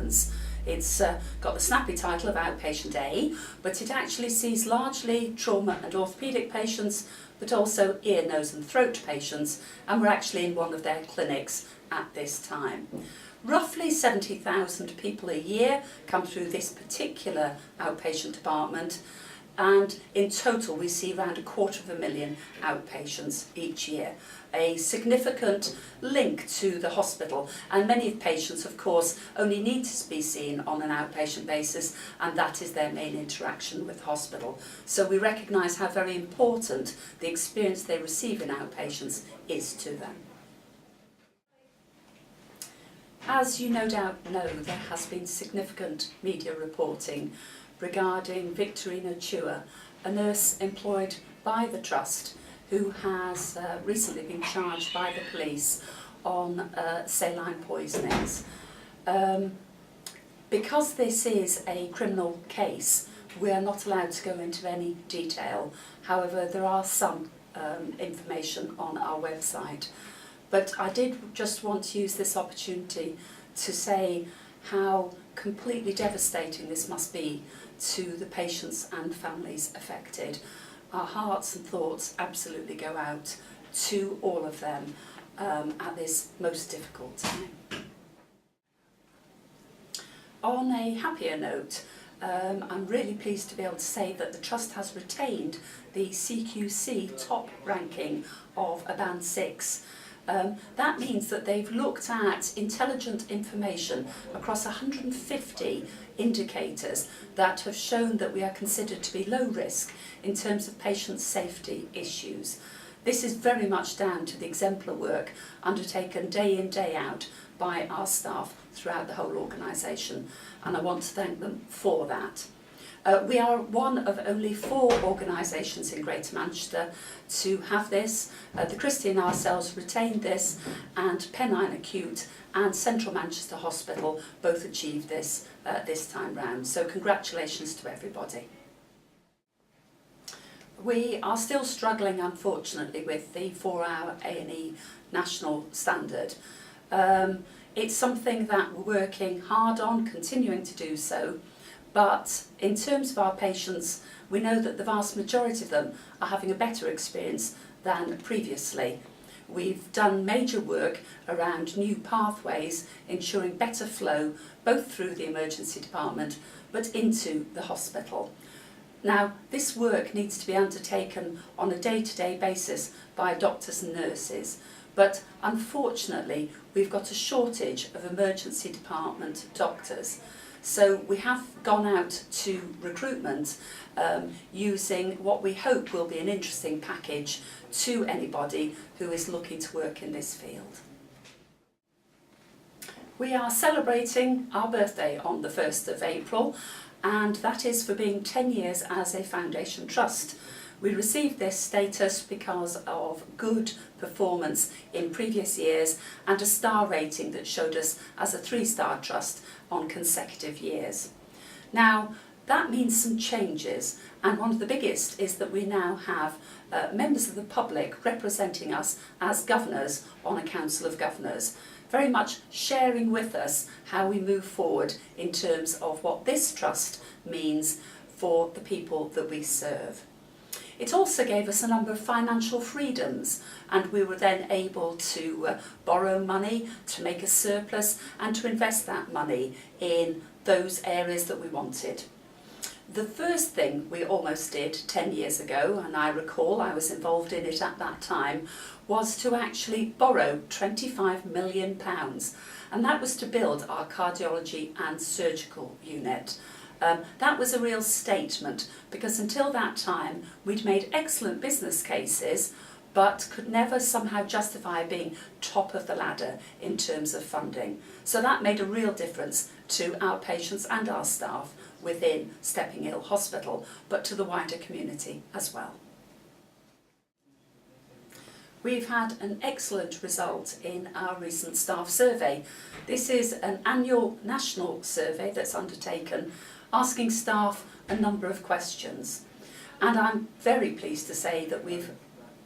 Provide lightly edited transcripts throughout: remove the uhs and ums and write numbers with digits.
ambulance. It's got the snappy title of Outpatient A, but it actually sees largely trauma and orthopaedic patients, but also ear, nose and throat patients, and we're actually in one of their clinics at this time. Roughly 70,000 people a year come through this particular outpatient department, and in total we see around 250,000 outpatients each year. A significant link to the hospital, and many patients of course only need to be seen on an outpatient basis, and that is their main interaction with hospital. So we recognise how very important the experience they receive in outpatients is to them. As you no doubt know, there has been significant media reporting regarding Victorina Chua, a nurse employed by the Trust who has recently been charged by the police on saline poisonings. Because this is a criminal case, we are not allowed to go into any detail. However, there are some information on our website. But I did just want to use this opportunity to say how completely devastating this must be to the patients and families affected. Our hearts and thoughts absolutely go out to all of them at this most difficult time. On a happier note, I'm really pleased to be able to say that the Trust has retained the CQC top ranking of a Band 6. That means that they've looked at intelligent information across 150 indicators that have shown that we are considered to be low risk in terms of patient safety issues. This is very much down to the exemplar work undertaken day in, day out by our staff throughout the whole organisation, and I want to thank them for that. We are one of only 4 organisations in Greater Manchester to have this. The Christie and ourselves retained this, and Pennine Acute and Central Manchester Hospital both achieved this this time round. So congratulations to everybody. We are still struggling, unfortunately, with the 4-hour A&E national standard. It's something that we're working hard on, continuing to do so. But in terms of our patients, we know that the vast majority of them are having a better experience than previously. We've done major work around new pathways, ensuring better flow both through the emergency department but into the hospital. Now, this work needs to be undertaken on a day-to-day basis by doctors and nurses, but unfortunately we've got a shortage of emergency department doctors. So we have gone out to recruitment using what we hope will be an interesting package to anybody who is looking to work in this field. We are celebrating our birthday on the 1st of April, and that is for being 10 years as a foundation trust. We received this status because of good performance in previous years and a star rating that showed us as a 3-star trust on consecutive years. Now, that means some changes, and one of the biggest is that we now have members of the public representing us as governors on a Council of Governors, very much sharing with us how we move forward in terms of what this trust means for the people that we serve. It also gave us a number of financial freedoms, and we were then able to borrow money, to make a surplus and to invest that money in those areas that we wanted. The first thing we almost did 10 years ago, and I recall I was involved in it at that time, was to actually borrow £25 million, and that was to build our cardiology and surgical unit. That was a real statement, because until that time we'd made excellent business cases but could never somehow justify being top of the ladder in terms of funding. So that made a real difference to our patients and our staff within Stepping Hill Hospital, but to the wider community as well. We've had an excellent result in our recent staff survey. This is an annual national survey that's undertaken, asking staff a number of questions. And I'm very pleased to say that we've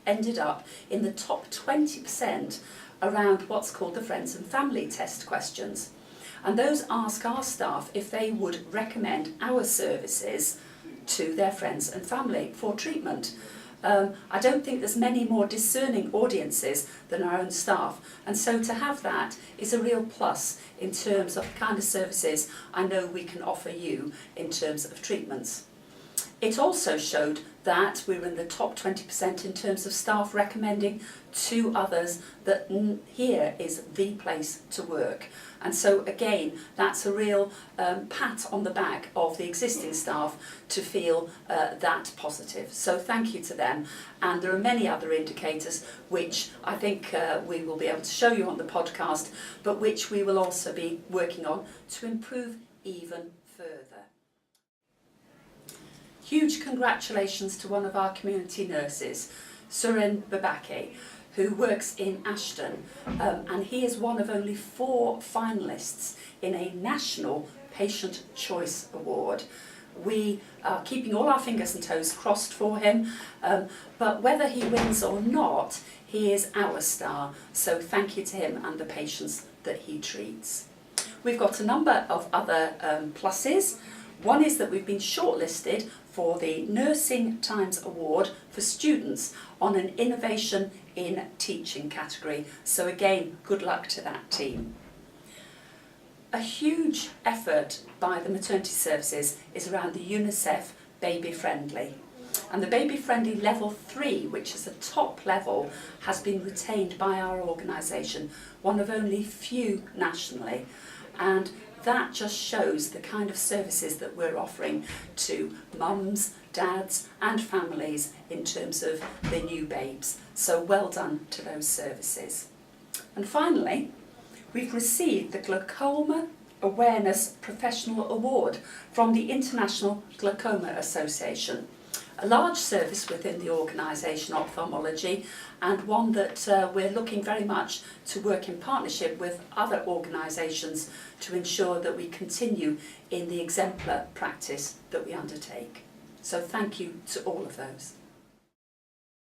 ended up in the top 20% around what's called the Friends and Family Test questions. and those ask our staff if they would recommend our services to their friends and family for treatment. I don't think there's many more discerning audiences than our own staff, and so to have that is a real plus in terms of the kind of services I know we can offer you in terms of treatments. It also showed that we were in the top 20% in terms of staff recommending to others that here is the place to work. And so again, that's a real pat on the back of the existing staff to feel that positive. So thank you to them. And there are many other indicators which I think we will be able to show you on the podcast, but which we will also be working on to improve even further. Huge congratulations to one of our community nurses, Surin Babaki, who works in Ashton, and he is one of only 4 finalists in a national Patient Choice Award. We are keeping all our fingers and toes crossed for him, but whether he wins or not, he is our star, so thank you to him and the patients that he treats. We've got a number of other pluses. One is that we've been shortlisted for the Nursing Times Award for students on an Innovation in Teaching category. So again, good luck to that team. A huge effort by the maternity services is around the UNICEF Baby Friendly. And the Baby Friendly Level 3, which is a top level, has been retained by our organisation, one of only few nationally. And that just shows the kind of services that we're offering to mums, dads and families in terms of the new babes. So well done to those services. And finally, we've received the Glaucoma Awareness Professional Award from the International Glaucoma Association. A large service within the organisation, ophthalmology, and one that we're looking very much to work in partnership with other organisations to ensure that we continue in the exemplar practice that we undertake. So thank you to all of those.